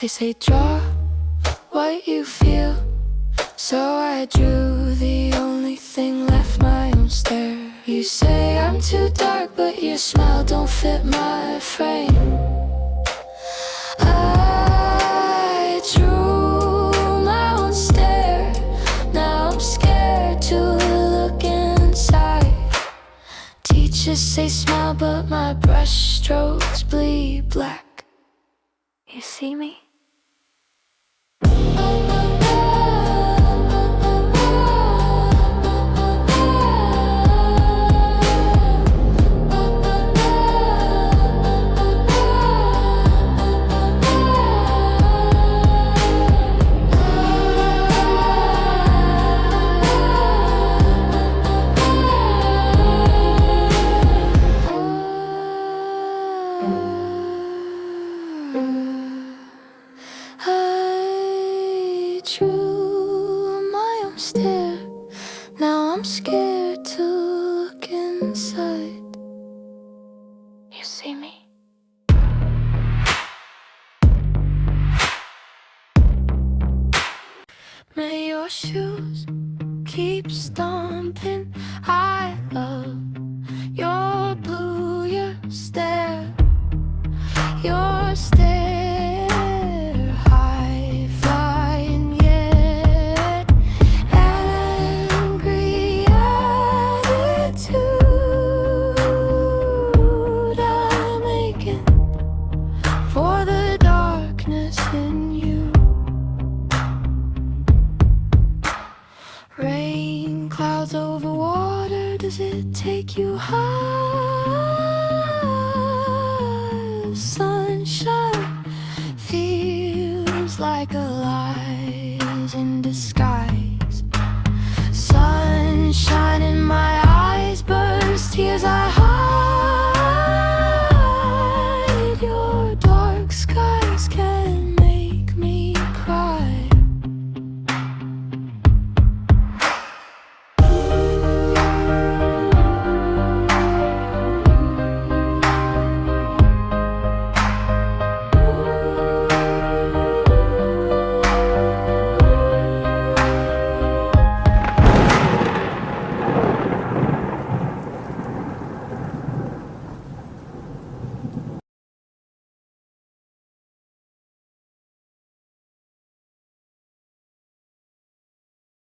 They say draw what you feel, so I drew the only thing left, my own stare. You say I'm too dark, but your smile don't fit my frame. I drew my own stare. Now I'm scared to look inside. Teachers say smile, but my brush strokes bleed black. You see me? I drew my own stare. Now I'm scared to look inside. You see me? May your shoes keep stomping. I love your blue, your stare. Your stare, high flying yet angry attitude I'm making for the darkness in you. Rain clouds over water, does it take you high?